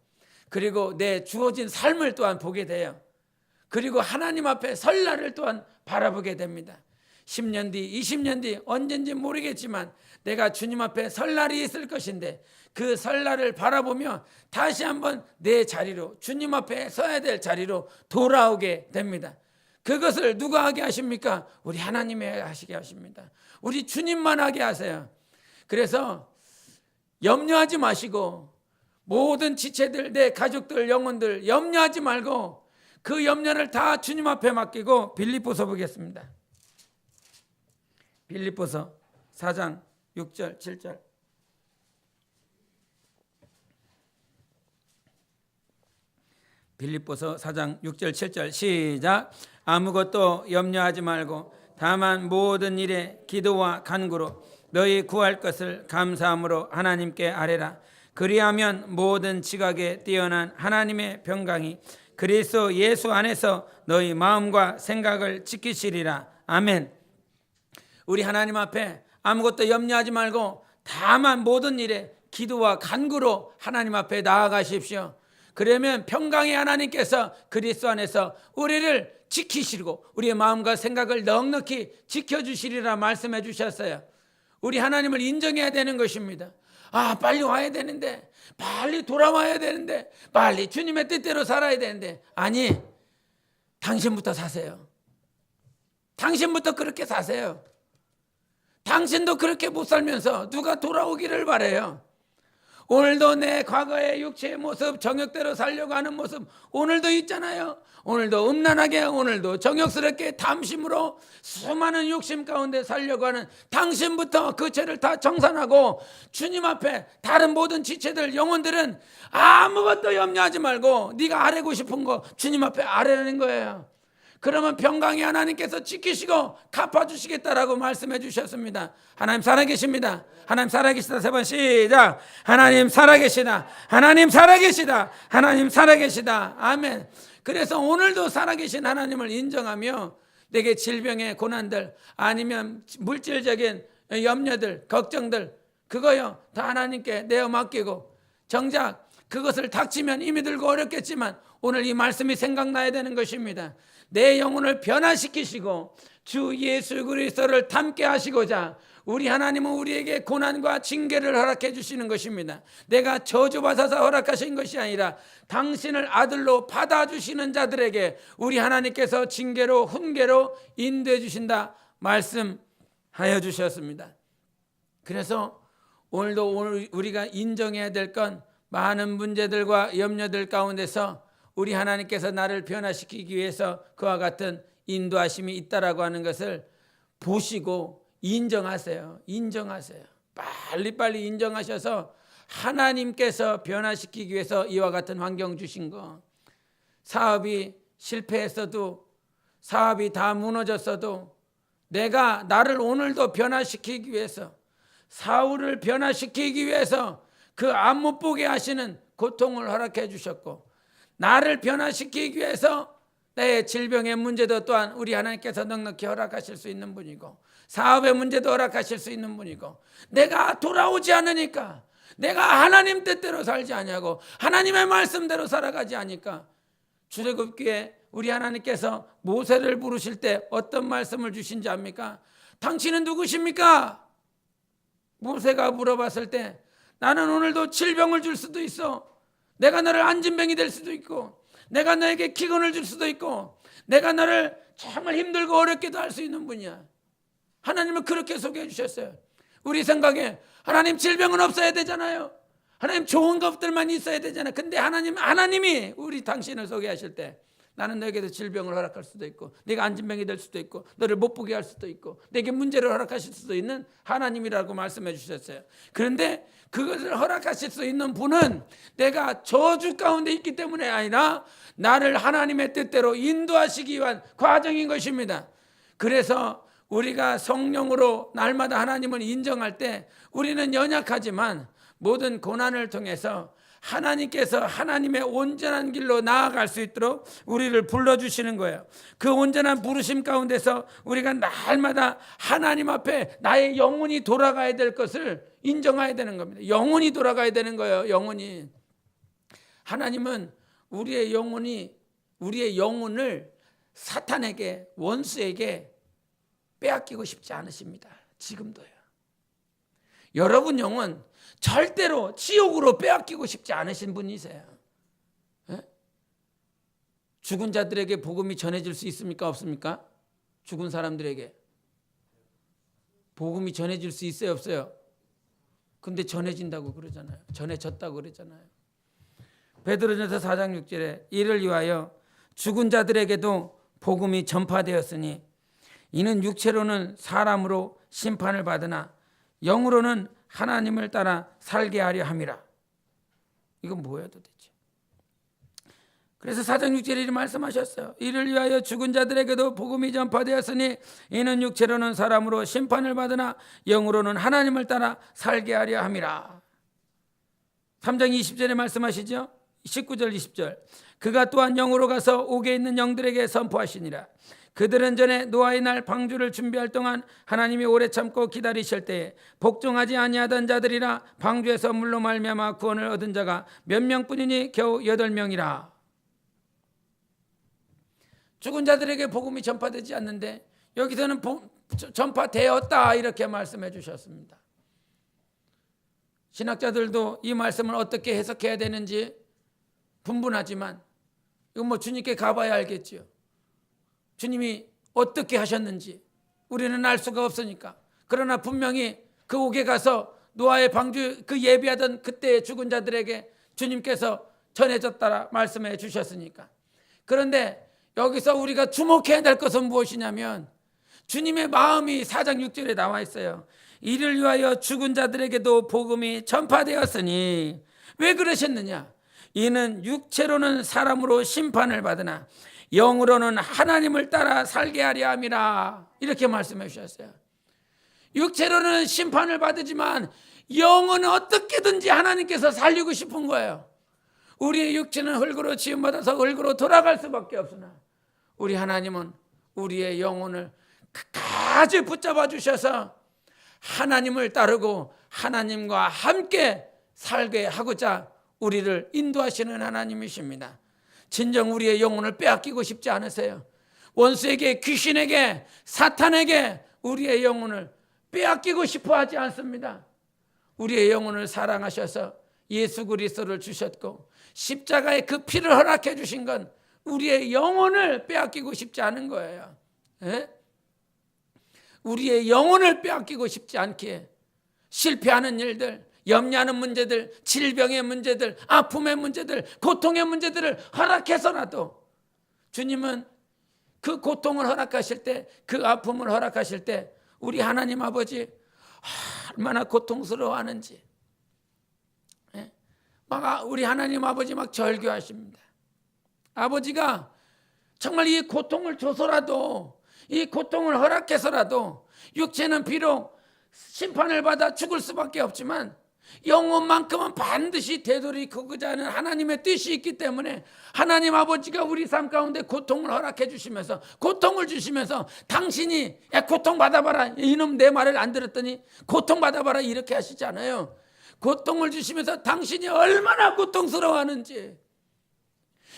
그리고 내 주어진 삶을 또한 보게 돼요. 그리고 하나님 앞에 설 날을 또한 바라보게 됩니다. 10년 뒤, 20년 뒤 언젠지 모르겠지만 내가 주님 앞에 설 날이 있을 것인데 그 설날을 바라보며 다시 한번 내 자리로, 주님 앞에 서야 될 자리로 돌아오게 됩니다. 그것을 누가 하게 하십니까? 우리 하나님이 하시게 하십니다. 우리 주님만 하게 하세요. 그래서 염려하지 마시고 모든 지체들, 내 가족들, 영혼들 염려하지 말고 그 염려를 다 주님 앞에 맡기고 빌립보서 보겠습니다. 빌립보서 4장 6절 7절. 빌립보서 4장 6절 7절 시작. 아무것도 염려하지 말고 다만 모든 일에 기도와 간구로 너희 구할 것을 감사함으로 하나님께 아뢰라. 그리하면 모든 지각에 뛰어난 하나님의 평강이 그리스도 예수 안에서 너희 마음과 생각을 지키시리라. 아멘. 우리 하나님 앞에 아무것도 염려하지 말고 다만 모든 일에 기도와 간구로 하나님 앞에 나아가십시오. 그러면 평강의 하나님께서 그리스도 안에서 우리를 지키시고 우리의 마음과 생각을 넉넉히 지켜주시리라 말씀해 주셨어요. 우리 하나님을 인정해야 되는 것입니다. 아, 빨리 와야 되는데, 빨리 돌아와야 되는데, 빨리 주님의 뜻대로 살아야 되는데, 아니, 당신부터 사세요. 당신부터 그렇게 사세요. 당신도 그렇게 못 살면서 누가 돌아오기를 바라요. 오늘도 내 과거의 육체의 모습, 정욕대로 살려고 하는 모습 오늘도 있잖아요. 오늘도 음란하게, 오늘도 정욕스럽게 담심으로 수많은 욕심 가운데 살려고 하는 당신부터 그 죄를 다 정산하고 주님 앞에 다른 모든 지체들, 영혼들은 아무것도 염려하지 말고 네가 아뢰고 싶은 거 주님 앞에 아뢰는 거예요. 그러면 평강의 하나님께서 지키시고 갚아주시겠다라고 말씀해 주셨습니다. 하나님 살아계십니다. 하나님 살아계시다. 3번 시작. 하나님 살아계시다. 하나님 살아계시다. 하나님 살아계시다. 아멘. 그래서 오늘도 살아계신 하나님을 인정하며 내게 질병의 고난들 아니면 물질적인 염려들, 걱정들 그거요 다 하나님께 내어 맡기고 정작 그것을 닥치면 힘이 들고 어렵겠지만 오늘 이 말씀이 생각나야 되는 것입니다. 내 영혼을 변화시키시고 주 예수 그리스도를 닮게 하시고자 우리 하나님은 우리에게 고난과 징계를 허락해 주시는 것입니다. 내가 저주받아서 허락하신 것이 아니라 당신을 아들로 받아주시는 자들에게 우리 하나님께서 징계로 훈계로 인도해 주신다 말씀하여 주셨습니다. 그래서 오늘 우리가 인정해야 될 건 많은 문제들과 염려들 가운데서 우리 하나님께서 나를 변화시키기 위해서 그와 같은 인도하심이 있다라고 하는 것을 보시고 인정하세요. 인정하세요. 빨리빨리 인정하셔서 하나님께서 변화시키기 위해서 이와 같은 환경 주신 거, 사업이 실패했어도 사업이 다 무너졌어도 내가 나를 오늘도 변화시키기 위해서 사울을 변화시키기 위해서 그 앞 못 보게 하시는 고통을 허락해 주셨고 나를 변화시키기 위해서 내 질병의 문제도 또한 우리 하나님께서 넉넉히 허락하실 수 있는 분이고 사업의 문제도 허락하실 수 있는 분이고 내가 돌아오지 않으니까 내가 하나님 뜻대로 살지 아니하고 하나님의 말씀대로 살아가지 않으니까 출애굽기에 우리 하나님께서 모세를 부르실 때 어떤 말씀을 주신지 압니까? 당신은 누구십니까? 모세가 물어봤을 때 나는 오늘도 질병을 줄 수도 있어. 내가 너를 안진병이 될 수도 있고 내가 너에게 기근을 줄 수도 있고 내가 너를 정말 힘들고 어렵게도 할 수 있는 분이야. 하나님은 그렇게 소개해 주셨어요. 우리 생각에 하나님 질병은 없어야 되잖아요. 하나님 좋은 것들만 있어야 되잖아요. 근데 하나님이 우리 당신을 소개하실 때 나는 너에게도 질병을 허락할 수도 있고 네가 안진병이 될 수도 있고 너를 못 보게 할 수도 있고 내게 문제를 허락하실 수도 있는 하나님이라고 말씀해 주셨어요. 그런데 그것을 허락하실 수 있는 분은 내가 저주 가운데 있기 때문에 아니라 나를 하나님의 뜻대로 인도하시기 위한 과정인 것입니다. 그래서 우리가 성령으로 날마다 하나님을 인정할 때 우리는 연약하지만 모든 고난을 통해서 하나님께서 하나님의 온전한 길로 나아갈 수 있도록 우리를 불러주시는 거예요. 그 온전한 부르심 가운데서 우리가 날마다 하나님 앞에 나의 영혼이 돌아가야 될 것을 인정해야 되는 겁니다. 영혼이 돌아가야 되는 거예요. 영혼이. 하나님은 우리의 영혼을 사탄에게, 원수에게 빼앗기고 싶지 않으십니다. 지금도요. 여러분 영혼 절대로 지옥으로 빼앗기고 싶지 않으신 분이세요. 예? 죽은 자들에게 복음이 전해질 수 있습니까? 없습니까? 죽은 사람들에게 복음이 전해질 수 있어요? 없어요? 근데 전해진다고 그러잖아요. 전해졌다고 그러잖아요. 베드로전서 4장 6절에 이를 위하여 죽은 자들에게도 복음이 전파되었으니 이는 육체로는 사람으로 심판을 받으나 영으로는 하나님을 따라 살게 하려 함이라. 이건 뭐야 도대체? 그래서 4장 6절에 이렇게 말씀하셨어요. 이를 위하여 죽은 자들에게도 복음이 전파되었으니 이는 육체로는 사람으로 심판을 받으나 영으로는 하나님을 따라 살게 하려 함이라. 3장 20절에 말씀하시죠. 19절 20절 그가 또한 영으로 가서 옥에 있는 영들에게 선포하시니라. 그들은 전에 노아의 날 방주를 준비할 동안 하나님이 오래 참고 기다리실 때에 복종하지 아니하던 자들이라 방주에서 물로 말미암아 구원을 얻은 자가 몇 명뿐이니 겨우 8명이라. 죽은 자들에게 복음이 전파되지 않는데 여기서는 전파되었다 이렇게 말씀해 주셨습니다. 신학자들도 이 말씀을 어떻게 해석해야 되는지 분분하지만 이건 주님께 가봐야 알겠지요. 주님이 어떻게 하셨는지 우리는 알 수가 없으니까. 그러나 분명히 그 옥에 가서 노아의 방주 그 예비하던 그때의 죽은 자들에게 주님께서 전해졌다라 말씀해 주셨으니까. 그런데 여기서 우리가 주목해야 될 것은 무엇이냐면 주님의 마음이 4장 6절에 나와 있어요. 이를 위하여 죽은 자들에게도 복음이 전파되었으니. 왜 그러셨느냐? 이는 육체로는 사람으로 심판을 받으나 영으로는 하나님을 따라 살게 하려 함이라. 이렇게 말씀해 주셨어요. 육체로는 심판을 받으지만 영은 어떻게든지 하나님께서 살리고 싶은 거예요. 우리의 육체는 흙으로 지음받아서 흙으로 돌아갈 수밖에 없으나 우리 하나님은 우리의 영혼을 끝까지 붙잡아 주셔서 하나님을 따르고 하나님과 함께 살게 하고자 우리를 인도하시는 하나님이십니다. 진정 우리의 영혼을 빼앗기고 싶지 않으세요? 원수에게, 귀신에게, 사탄에게 우리의 영혼을 빼앗기고 싶어 하지 않습니다. 우리의 영혼을 사랑하셔서 예수 그리스도를 주셨고 십자가의 그 피를 허락해 주신 건 우리의 영혼을 빼앗기고 싶지 않은 거예요. 예? 우리의 영혼을 빼앗기고 싶지 않기에 실패하는 일들, 염려하는 문제들, 질병의 문제들, 아픔의 문제들, 고통의 문제들을 허락해서라도 주님은 그 고통을 허락하실 때, 그 아픔을 허락하실 때 우리 하나님 아버지 얼마나 고통스러워하는지 막 우리 하나님 아버지 막 절규하십니다. 아버지가 정말 이 고통을 줘서라도, 이 고통을 허락해서라도 육체는 비록 심판을 받아 죽을 수밖에 없지만 영혼만큼은 반드시 되돌이키고자 하는 하나님의 뜻이 있기 때문에 하나님 아버지가 우리 삶 가운데 고통을 허락해 주시면서, 고통을 주시면서 당신이 야 고통 받아봐라, 이놈 내 말을 안 들었더니 고통 받아봐라 이렇게 하시잖아요. 고통을 주시면서 당신이 얼마나 고통스러워하는지,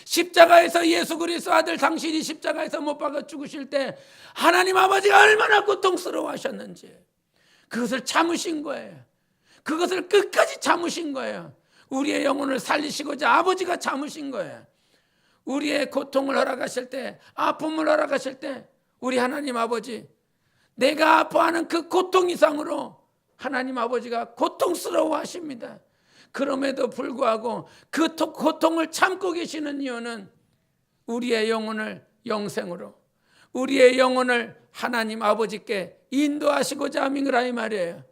십자가에서 예수 그리스도 아들 당신이 십자가에서 못 박아 죽으실 때 하나님 아버지가 얼마나 고통스러워하셨는지 그것을 참으신 거예요. 그것을 끝까지 참으신 거예요. 우리의 영혼을 살리시고자 아버지가 참으신 거예요. 우리의 고통을 허락하실 때, 아픔을 허락하실 때 우리 하나님 아버지, 내가 아파하는 그 고통 이상으로 하나님 아버지가 고통스러워 하십니다. 그럼에도 불구하고 그 고통을 참고 계시는 이유는 우리의 영혼을 영생으로, 우리의 영혼을 하나님 아버지께 인도하시고자 함이라 이 말이에요.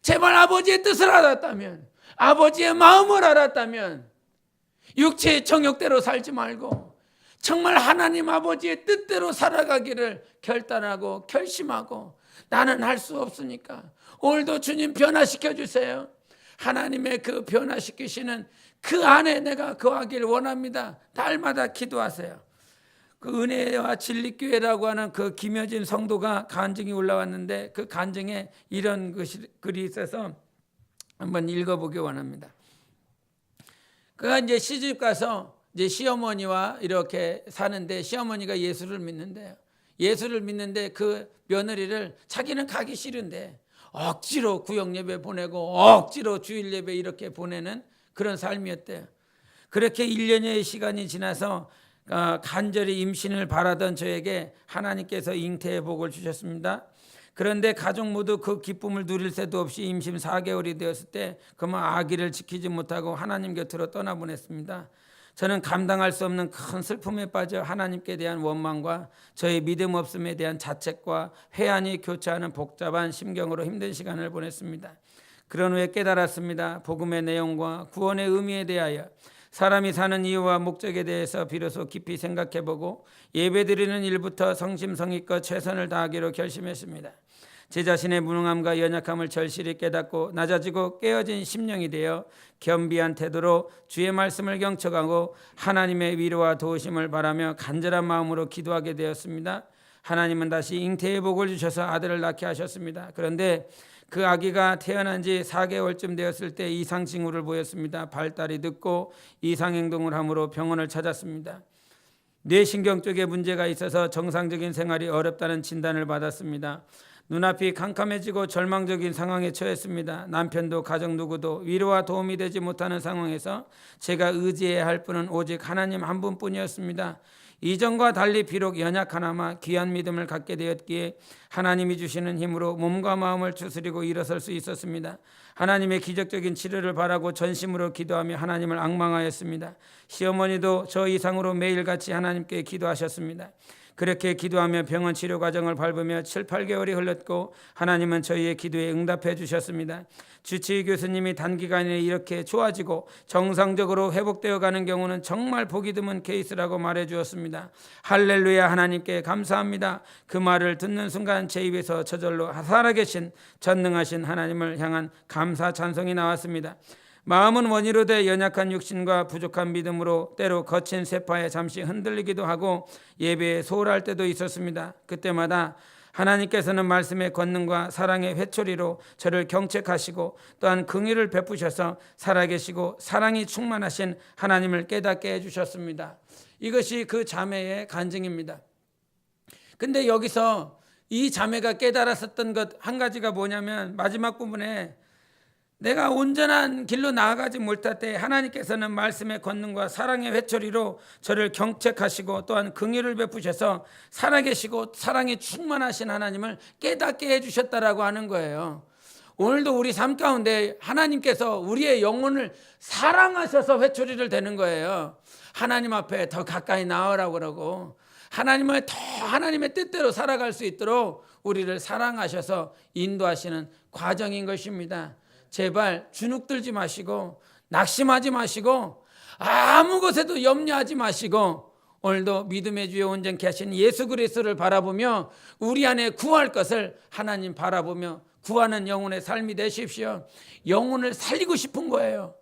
제발 아버지의 뜻을 알았다면, 아버지의 마음을 알았다면 육체의 정욕대로 살지 말고 정말 하나님 아버지의 뜻대로 살아가기를 결단하고 결심하고, 나는 할 수 없으니까 오늘도 주님 변화시켜 주세요. 하나님의 그 변화시키시는 그 안에 내가 거하길 원합니다. 날마다 기도하세요. 그 은혜와 진리교회라고 하는 그 김여진 성도가 간증이 올라왔는데, 그 간증에 이런 글이 있어서 한번 읽어보기 원합니다. 그가 이제 시집 가서 이제 시어머니와 이렇게 사는데, 시어머니가 예수를 믿는데요. 예수를 믿는데 그 며느리를 자기는 가기 싫은데 억지로 구역 예배 보내고 억지로 주일 예배 이렇게 보내는 그런 삶이었대요. 그렇게 1년여의 시간이 지나서 간절히 임신을 바라던 저에게 하나님께서 잉태의 복을 주셨습니다. 그런데 가족 모두 그 기쁨을 누릴 새도 없이 임신 4개월이 되었을 때 그만 아기를 지키지 못하고 하나님 곁으로 떠나보냈습니다. 저는 감당할 수 없는 큰 슬픔에 빠져 하나님께 대한 원망과 저의 믿음 없음에 대한 자책과 회한이 교차하는 복잡한 심경으로 힘든 시간을 보냈습니다. 그런 후에 깨달았습니다. 복음의 내용과 구원의 의미에 대하여, 사람이 사는 이유와 목적에 대해서 비로소 깊이 생각해보고 예배드리는 일부터 성심성의껏 최선을 다하기로 결심했습니다. 제 자신의 무능함과 연약함을 절실히 깨닫고 낮아지고 깨어진 심령이 되어 겸비한 태도로 주의 말씀을 경청하고 하나님의 위로와 도우심을 바라며 간절한 마음으로 기도하게 되었습니다. 하나님은 다시 잉태의 복을 주셔서 아들을 낳게 하셨습니다. 그런데 그 아기가 태어난 지 4개월쯤 되었을 때 이상 징후를 보였습니다. 발달이 늦고 이상 행동을 함으로 병원을 찾았습니다. 뇌신경 쪽에 문제가 있어서 정상적인 생활이 어렵다는 진단을 받았습니다. 눈앞이 캄캄해지고 절망적인 상황에 처했습니다. 남편도 가족 누구도 위로와 도움이 되지 못하는 상황에서 제가 의지해야 할 분은 오직 하나님 한 분뿐이었습니다. 이전과 달리 비록 연약하나마 귀한 믿음을 갖게 되었기에 하나님이 주시는 힘으로 몸과 마음을 추스리고 일어설 수 있었습니다. 하나님의 기적적인 치료를 바라고 전심으로 기도하며 하나님을 앙망하였습니다. 시어머니도 저 이상으로 매일같이 하나님께 기도하셨습니다. 그렇게 기도하며 병원 치료 과정을 밟으며 7, 8개월이 흘렀고 하나님은 저희의 기도에 응답해 주셨습니다. 주치의 교수님이 단기간에 이렇게 좋아지고 정상적으로 회복되어 가는 경우는 정말 보기 드문 케이스라고 말해 주었습니다. 할렐루야, 하나님께 감사합니다. 그 말을 듣는 순간 제 입에서 저절로 살아계신 전능하신 하나님을 향한 감사 찬송이 나왔습니다. 마음은 원이로 돼 연약한 육신과 부족한 믿음으로 때로 거친 세파에 잠시 흔들리기도 하고 예배에 소홀할 때도 있었습니다. 그때마다 하나님께서는 말씀의 권능과 사랑의 회초리로 저를 경책하시고 또한 긍휼을 베푸셔서 살아계시고 사랑이 충만하신 하나님을 깨닫게 해주셨습니다. 이것이 그 자매의 간증입니다. 근데 여기서 이 자매가 깨달았었던 것 한 가지가 뭐냐면, 마지막 부분에 내가 온전한 길로 나아가지 못할 때 하나님께서는 말씀의 권능과 사랑의 회초리로 저를 경책하시고 또한 긍휼을 베푸셔서 살아계시고 사랑이 충만하신 하나님을 깨닫게 해주셨다라고 하는 거예요. 오늘도 우리 삶 가운데 하나님께서 우리의 영혼을 사랑하셔서 회초리를 대는 거예요. 하나님 앞에 더 가까이 나아오라고 그러고 하나님을 더 하나님의 뜻대로 살아갈 수 있도록 우리를 사랑하셔서 인도하시는 과정인 것입니다. 제발 주눅들지 마시고 낙심하지 마시고 아무 것에도 염려하지 마시고 오늘도 믿음의 주에 온전케 하신 예수 그리스도를 바라보며 우리 안에 구할 것을 하나님 바라보며 구하는 영혼의 삶이 되십시오. 영혼을 살리고 싶은 거예요.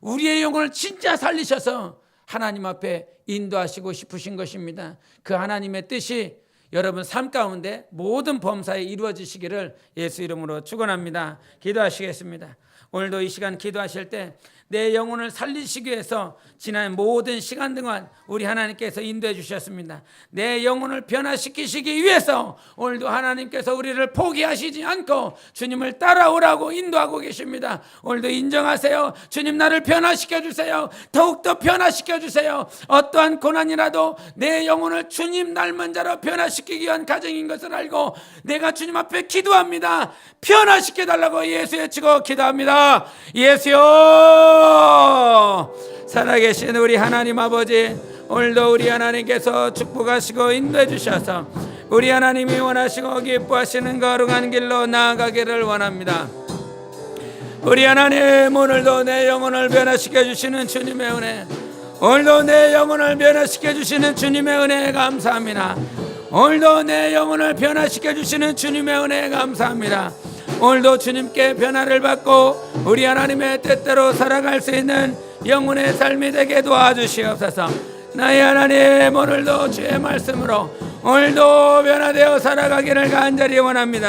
우리의 영혼을 진짜 살리셔서 하나님 앞에 인도하시고 싶으신 것입니다. 그 하나님의 뜻이 여러분 삶 가운데 모든 범사에 이루어지시기를 예수 이름으로 축원합니다. 기도하시겠습니다. 오늘도 이 시간 기도하실 때 내 영혼을 살리시기 위해서 지난 모든 시간 동안 우리 하나님께서 인도해 주셨습니다. 내 영혼을 변화시키시기 위해서 오늘도 하나님께서 우리를 포기하시지 않고 주님을 따라오라고 인도하고 계십니다. 오늘도 인정하세요. 주님, 나를 변화시켜 주세요. 더욱더 변화시켜 주세요. 어떠한 고난이라도 내 영혼을 주님 닮은 자로 변화시켜 변화시키기 위한 가정인 것을 알고 내가 주님 앞에 기도합니다. 변화시켜달라고 예수 외치고 기도합니다. 예수요. 살아계신 우리 하나님 아버지, 오늘도 우리 하나님께서 축복하시고 인도해 주셔서 우리 하나님이 원하시고 기뻐하시는 거룩한 길로 나아가기를 원합니다. 우리 하나님, 오늘도 내 영혼을 변화시켜 주시는 주님의 은혜, 오늘도 내 영혼을 변화시켜 주시는 주님의 은혜에 감사합니다. 오늘도 내 영혼을 변화시켜 주시는 주님의 은혜에 감사합니다. 오늘도 주님께 변화를 받고 우리 하나님의 뜻대로 살아갈 수 있는 영혼의 삶이 되게 도와주시옵소서. 나의 하나님, 오늘도 주의 말씀으로 오늘도 변화되어 살아가기를 간절히 원합니다.